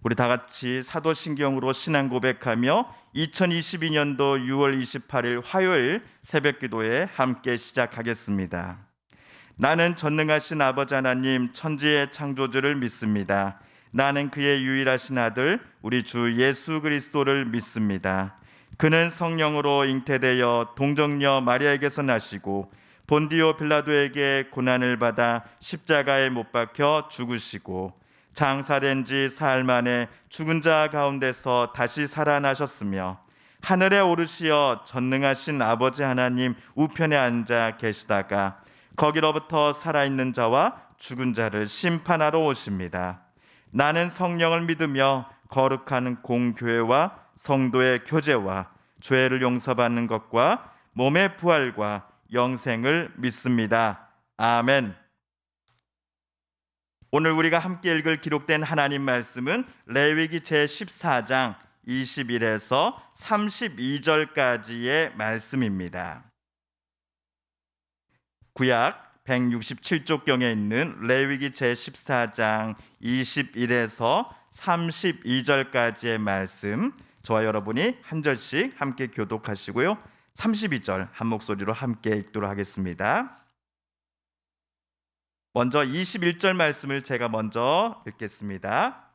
우리 다 같이 사도신경으로 신앙 고백하며 2022년도 6월 28일 화요일 새벽기도에 함께 시작하겠습니다. 나는 전능하신 아버지 하나님 천지의 창조주를 믿습니다. 나는 그의 유일하신 아들 우리 주 예수 그리스도를 믿습니다. 그는 성령으로 잉태되어 동정녀 마리아에게서 나시고 본디오 빌라도에게 고난을 받아 십자가에 못 박혀 죽으시고 장사된 지 사흘 만에 죽은 자 가운데서 다시 살아나셨으며 하늘에 오르시어 전능하신 아버지 하나님 우편에 앉아 계시다가 거기로부터 살아있는 자와 죽은 자를 심판하러 오십니다. 나는 성령을 믿으며 거룩한 공교회와 성도의 교제와 죄를 용서받는 것과 몸의 부활과 영생을 믿습니다. 아멘. 오늘 우리가 함께 읽을 기록된 하나님 말씀은 레위기 제14장 21에서 32절까지의 말씀입니다. 구약 167쪽경에 있는 레위기 제14장 21에서 32절까지의 말씀, 저와 여러분이 한 절씩 함께 교독하시고요, 32절 한 목소리로 함께 읽도록 하겠습니다. 먼저 21절 말씀을 제가 먼저 읽겠습니다.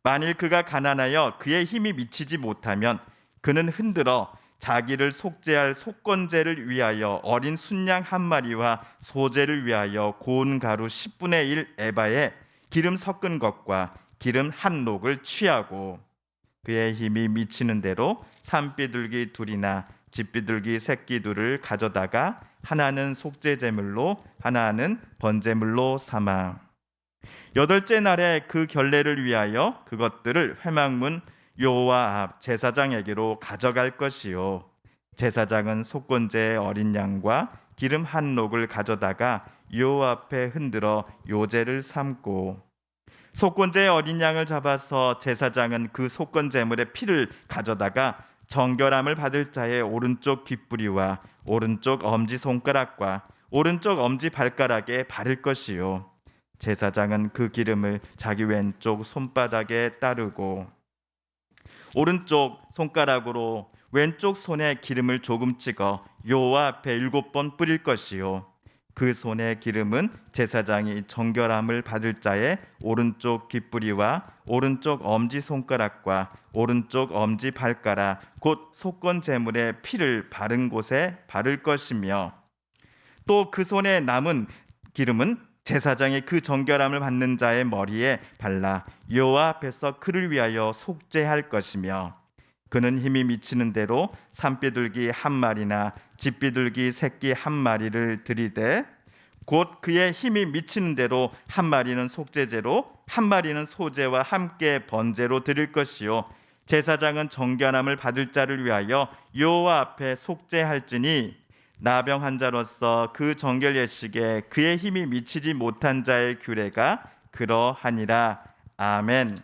만일 그가 가난하여 그의 힘이 미치지 못하면 그는 흔들어 자기를 속죄할 속건제를 위하여 어린 순양 한 마리와 소제를 위하여 고운 가루 10분의 1 에바에 기름 섞은 것과 기름 한 녹을 취하고 그의 힘이 미치는 대로 산비둘기 둘이나 집비둘기 새끼 둘을 가져다가 하나는 속죄제물로 하나는 번제물로 삼아 여덟째 날에 그 결례를 위하여 그것들을 회막문 여호와 앞 제사장에게로 가져갈 것이요 제사장은 속건제의 어린 양과 기름 한 녹을 가져다가 여호와 앞에 흔들어 요제를 삼고 속건제의 어린 양을 잡아서 제사장은 그 속건제물의 피를 가져다가 정결함을 받을 자의 오른쪽 귓부리와 오른쪽 엄지손가락과 오른쪽 엄지발가락에 바를 것이요 제사장은 그 기름을 자기 왼쪽 손바닥에 따르고 오른쪽 손가락으로 왼쪽 손에 기름을 조금 찍어 여호와 앞에 7번 뿌릴 것이요 그 손의 기름은 제사장이 정결함을 받을 자의 오른쪽 귓부리와 오른쪽 엄지손가락과 오른쪽 엄지발가락 곧 속건 제물의 피를 바른 곳에 바를 것이며 또 그 손에 남은 기름은 제사장이 그 정결함을 받는 자의 머리에 발라 여호와 앞에서 그를 위하여 속죄할 것이며 그는 힘이 미치는 대로 산비둘기 한 마리나 집비둘기 새끼 한 마리를 들이되 곧 그의 힘이 미치는 대로 한 마리는 속죄제로 한 마리는 소제와 함께 번제로 드릴 것이요 제사장은 정결함을 받을 자를 위하여 여호와 앞에 속죄할지니 나병 환자로서 그 정결 예식에 그의 힘이 미치지 못한 자의 규례가 그러하니라. 아멘.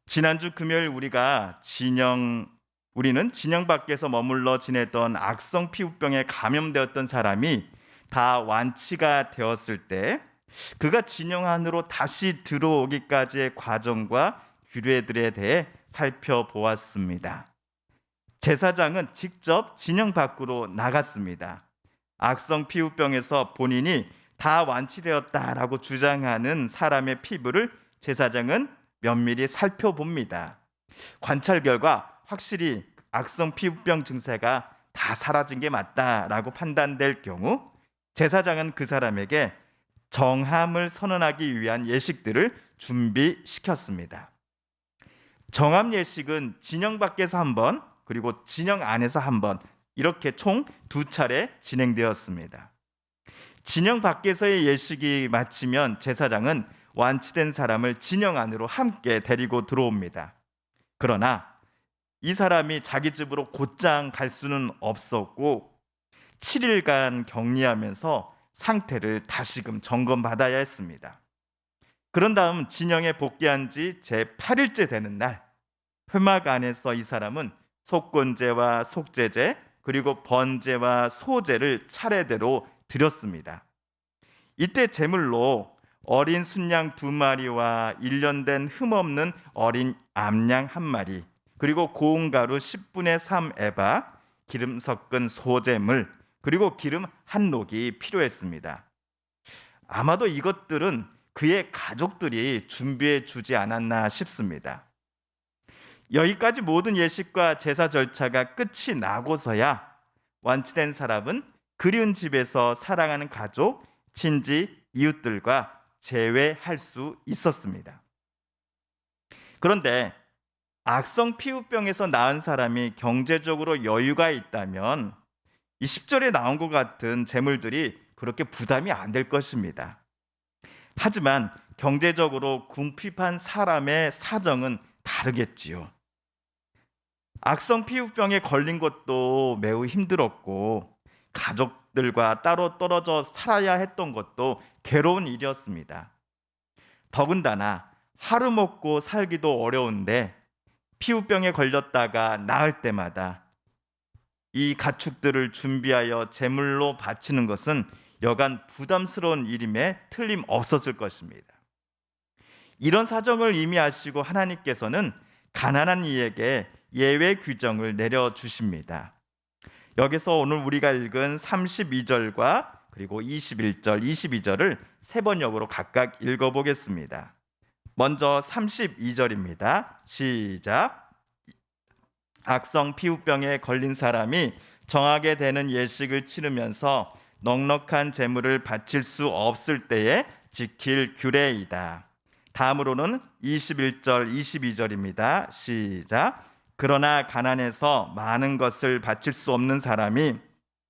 지난주 금요일 우리는 진영 밖에서 머물러 지내던 악성 피부병에 감염되었던 사람이 다 완치가 되었을 때 그가 진영 안으로 다시 들어오기까지의 과정과 규례들에 대해 살펴보았습니다. 제사장은 직접 진영 밖으로 나갔습니다. 악성 피부병에서 본인이 다 완치되었다라고 주장하는 사람의 피부를 제사장은 면밀히 살펴봅니다. 관찰 결과 확실히 악성 피부병 증세가 다 사라진 게 맞다라고 판단될 경우 제사장은 그 사람에게 정함을 선언하기 위한 예식들을 준비시켰습니다. 정함 예식은 진영 밖에서 한 번, 그리고 진영 안에서 한 번, 이렇게 총 2차례 진행되었습니다. 진영 밖에서의 예식이 마치면 제사장은 완치된 사람을 진영 안으로 함께 데리고 들어옵니다. 그러나 이 사람이 자기 집으로 곧장 갈 수는 없었고 7일간 격리하면서 상태를 다시금 점검받아야 했습니다. 그런 다음 진영에 복귀한 지 제8일째 되는 날 회막 안에서 이 사람은 속건제와 속죄제 그리고 번제와 소제를 차례대로 드렸습니다. 이때 제물로 어린 순양 2마리와 1년 된 흠없는 어린 암양 1마리, 그리고 고운 가루 10분의 3 에바, 기름 섞은 소제물, 그리고 기름 한 녹이 필요했습니다. 아마도 이것들은 그의 가족들이 준비해 주지 않았나 싶습니다. 여기까지 모든 예식과 제사 절차가 끝이 나고서야 완치된 사람은 그리운 집에서 사랑하는 가족, 친지, 이웃들과 재회할 수 있었습니다. 그런데 악성 피부병에서 나은 사람이 경제적으로 여유가 있다면 이 10절에 나온 것 같은 재물들이 그렇게 부담이 안 될 것입니다. 하지만 경제적으로 궁핍한 사람의 사정은 다르겠지요. 악성 피부병에 걸린 것도 매우 힘들었고 가족들과 따로 떨어져 살아야 했던 것도 괴로운 일이었습니다. 더군다나 하루 먹고 살기도 어려운데 피부병에 걸렸다가 나을 때마다 이 가축들을 준비하여 제물로 바치는 것은 여간 부담스러운 일임에 틀림없었을 것입니다. 이런 사정을 이미 아시고 하나님께서는 가난한 이에게 예외 규정을 내려주십니다. 여기서 오늘 우리가 읽은 32절과 그리고 21절, 22절을 세 번역으로 각각 읽어보겠습니다. 먼저 32절입니다. 시작. 악성 피부병에 걸린 사람이 정하게 되는 예식을 치르면서 넉넉한 제물을 바칠 수 없을 때에 지킬 규례이다. 다음으로는 21절, 22절입니다. 시작. 그러나 가난해서 많은 것을 바칠 수 없는 사람이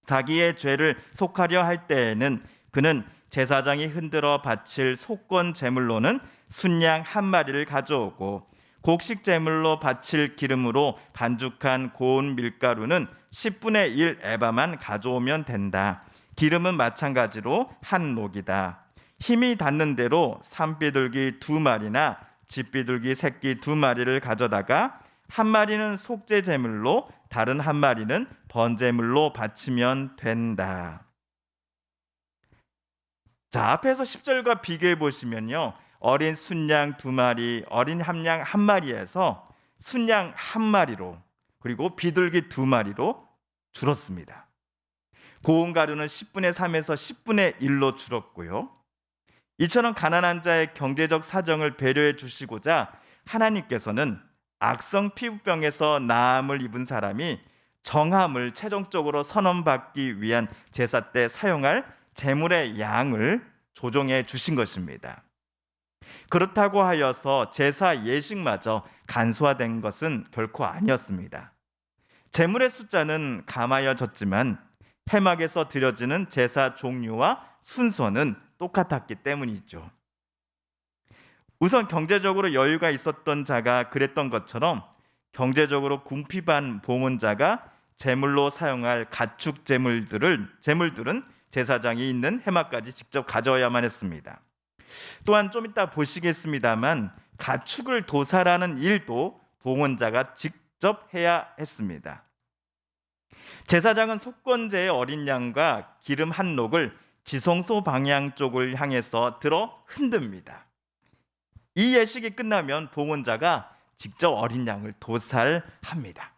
자기의 죄를 속하려 할 때에는 그는 제사장이 흔들어 바칠 속건 제물로는 순양 1마리를 가져오고 곡식 제물로 바칠 기름으로 반죽한 고운 밀가루는 10분의 1 에바만 가져오면 된다. 기름은 마찬가지로 한 녹이다. 힘이 닿는 대로 산비둘기 2마리나 집비둘기 새끼 2마리를 가져다가 1마리는 속죄 제물로 다른 1마리는 번제물로 바치면 된다. 자, 앞에서 10절과 비교해 보시면요, 어린 순양 2마리, 어린 함양 1마리에서 순양 1마리로 그리고 비둘기 2마리로 줄었습니다. 고운 가루는 10분의 3에서 10분의 1로 줄었고요. 이처럼 가난한 자의 경제적 사정을 배려해 주시고자 하나님께서는 악성 피부병에서 나음을 입은 사람이 정함을 최종적으로 선언받기 위한 제사 때 사용할 제물의 양을 조정해 주신 것입니다. 그렇다고 하여서 제사 예식마저 간소화된 것은 결코 아니었습니다. 제물의 숫자는 감하여졌지만 회막에서 드려지는 제사 종류와 순서는 똑같았기 때문이죠. 우선 경제적으로 여유가 있었던 자가 그랬던 것처럼 경제적으로 궁핍한 봉헌자가 제물로 사용할 가축 제물들은 제사장이 있는 회막까지 직접 가져야만 했습니다. 또한 좀 이따 보시겠습니다만 가축을 도살하는 일도 봉헌자가 직접 해야 했습니다. 제사장은 속건제의 어린 양과 기름 한 녹을 지성소 방향 쪽을 향해서 들어 흔듭니다. 이 예식이 끝나면 봉헌자가 직접 어린 양을 도살합니다.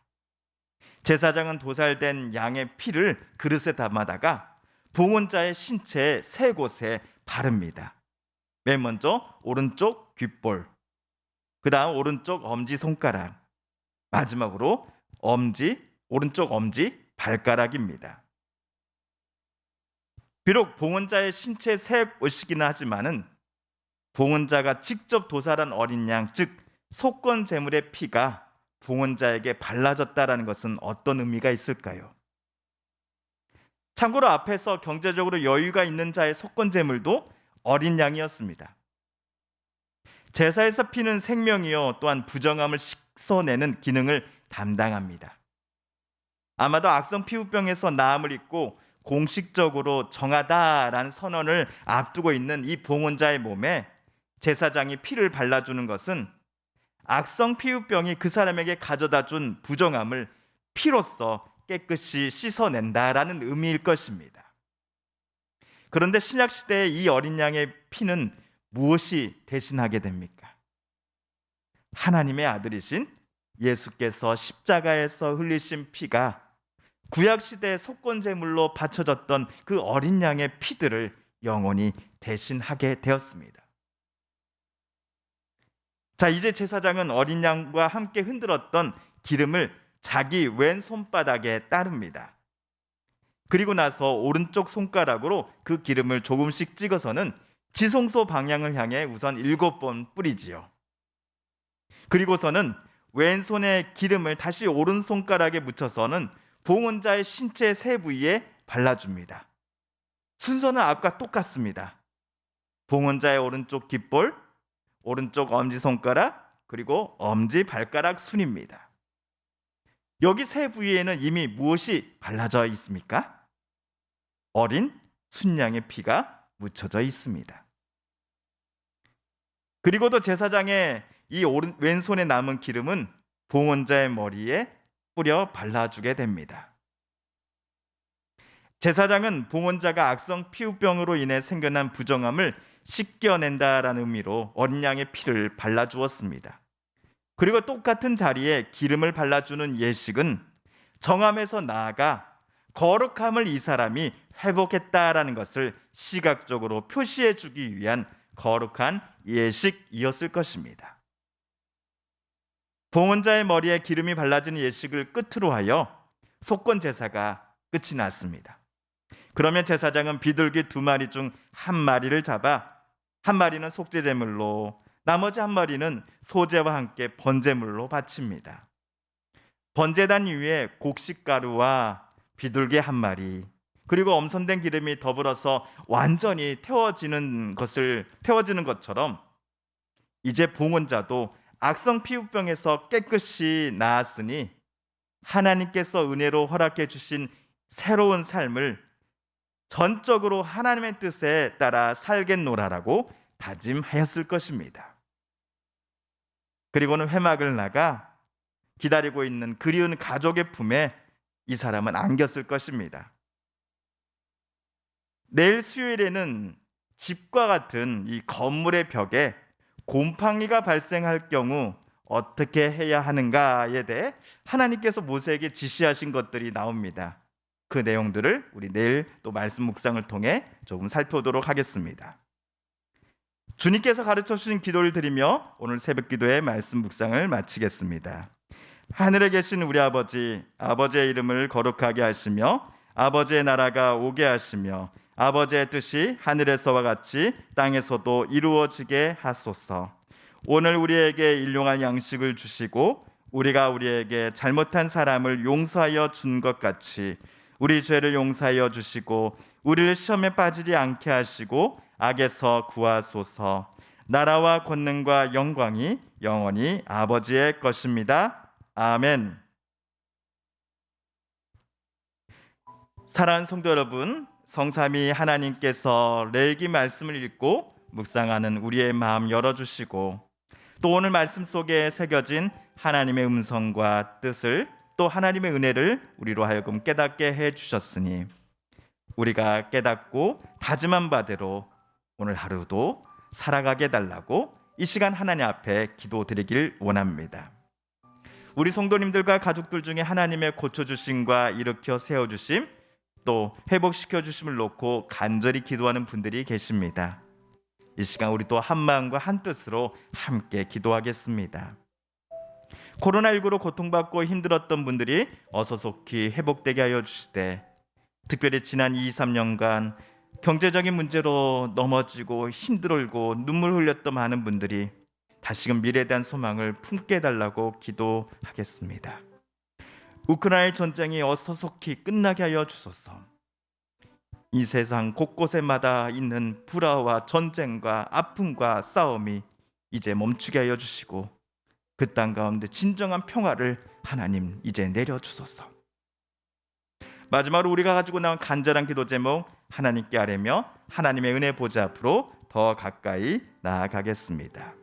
제사장은 도살된 양의 피를 그릇에 담아다가 봉헌자의 신체 세 곳에 바릅니다. 맨 먼저 오른쪽 귓볼, 그 다음 오른쪽 엄지손가락, 마지막으로 오른쪽 엄지 발가락입니다. 비록 봉헌자의 신체 세 곳이긴 하지만은 봉헌자가 직접 도살한 어린 양, 즉 속건 제물의 피가 봉헌자에게 발라졌다라는 것은 어떤 의미가 있을까요? 참고로 앞에서 경제적으로 여유가 있는 자의 속건 제물도 어린 양이었습니다. 제사에서 피는 생명이요 또한 부정함을 씻어내는 기능을 담당합니다. 아마도 악성 피부병에서 나음을 입고 공식적으로 정하다라는 선언을 앞두고 있는 이 봉헌자의 몸에 제사장이 피를 발라주는 것은 악성 피부병이 그 사람에게 가져다 준 부정함을 피로써 깨끗이 씻어낸다라는 의미일 것입니다. 그런데 신약 시대의 이 어린 양의 피는 무엇이 대신하게 됩니까? 하나님의 아들이신 예수께서 십자가에서 흘리신 피가 구약 시대의 속건 제물로 바쳐졌던 그 어린 양의 피들을 영원히 대신하게 되었습니다. 자, 이제 제사장은 어린 양과 함께 흔들었던 기름을 자기 왼 손바닥에 따릅니다. 그리고 나서 오른쪽 손가락으로 그 기름을 조금씩 찍어서는 지성소 방향을 향해 우선 7번 뿌리지요. 그리고서는 왼손에 기름을 다시 오른손가락에 묻혀서는 봉헌자의 신체 세 부위에 발라줍니다. 순서는 아까 똑같습니다. 봉헌자의 오른쪽 깃볼, 오른쪽 엄지손가락, 그리고 엄지발가락 순입니다. 여기 세 부위에는 이미 무엇이 발라져 있습니까? 어린 순양의 피가 묻혀져 있습니다. 그리고도 제사장의 이 왼손에 남은 기름은 봉헌자의 머리에 뿌려 발라주게 됩니다. 제사장은 봉헌자가 악성 피부병으로 인해 생겨난 부정함을 씻겨낸다라는 의미로 어린 양의 피를 발라주었습니다. 그리고 똑같은 자리에 기름을 발라주는 예식은 정함에서 나아가 거룩함을 이 사람이 회복했다라는 것을 시각적으로 표시해 주기 위한 거룩한 예식이었을 것입니다. 봉헌자의 머리에 기름이 발라진 예식을 끝으로 하여 속건 제사가 끝이 났습니다. 그러면 제사장은 비둘기 2마리 중 1마리를 잡아 한 마리는 속죄 제물로, 나머지 1마리는 소제와 함께 번제물로 바칩니다. 번제단 위에 곡식가루와 비둘기 1마리, 그리고 엄선된 기름이 더불어서 완전히 태워지는 것처럼 이제 봉헌자도 악성 피부병에서 깨끗이 나았으니 하나님께서 은혜로 허락해 주신 새로운 삶을 전적으로 하나님의 뜻에 따라 살겠노라라고 다짐하였을 것입니다. 그리고는 회막을 나가 기다리고 있는 그리운 가족의 품에 이 사람은 안겼을 것입니다. 내일 수요일에는 집과 같은 이 건물의 벽에 곰팡이가 발생할 경우 어떻게 해야 하는가에 대해 하나님께서 모세에게 지시하신 것들이 나옵니다. 그 내용들을 우리 내일 또 말씀 묵상을 통해 조금 살펴보도록 하겠습니다. 주님께서 가르쳐 주신 기도를 드리며 오늘 새벽 기도의 말씀 묵상을 마치겠습니다. 하늘에 계신 우리 아버지, 아버지의 이름을 거룩하게 하시며 아버지의 나라가 오게 하시며 아버지의 뜻이 하늘에서와 같이 땅에서도 이루어지게 하소서. 오늘 우리에게 일용할 양식을 주시고 우리가 우리에게 잘못한 사람을 용서하여 준 것 같이 우리 죄를 용서하여 주시고 우리를 시험에 빠지지 않게 하시고 악에서 구하소서. 나라와 권능과 영광이 영원히 아버지의 것입니다. 아멘. 사랑하는 성도 여러분, 성삼위 하나님께서 레위기 말씀을 읽고 묵상하는 우리의 마음 열어주시고 또 오늘 말씀 속에 새겨진 하나님의 음성과 뜻을 또 하나님의 은혜를 우리로 하여금 깨닫게 해주셨으니 우리가 깨닫고 다짐한 바대로 오늘 하루도 살아가게 해달라고 이 시간 하나님 앞에 기도드리길 원합니다. 우리 성도님들과 가족들 중에 하나님의 고쳐주심과 일으켜 세워주심 또 회복시켜 주심을 놓고 간절히 기도하는 분들이 계십니다. 이 시간 우리 또 한마음과 한뜻으로 함께 기도하겠습니다. 코로나19로 고통받고 힘들었던 분들이 어서 속히 회복되게 하여 주시되 특별히 지난 2-3년간 경제적인 문제로 넘어지고 힘들고 눈물 흘렸던 많은 분들이 다시금 미래에 대한 소망을 품게 해달라고 기도하겠습니다. 우크라이나 전쟁이 어서 속히 끝나게 하여 주소서. 이 세상 곳곳에마다 있는 불화와 전쟁과 아픔과 싸움이 이제 멈추게 하여 주시고 그 땅 가운데 진정한 평화를 하나님 이제 내려주소서. 마지막으로 우리가 가지고 나온 간절한 기도 제목 하나님께 아뢰며 하나님의 은혜 보좌 앞으로 더 가까이 나아가겠습니다.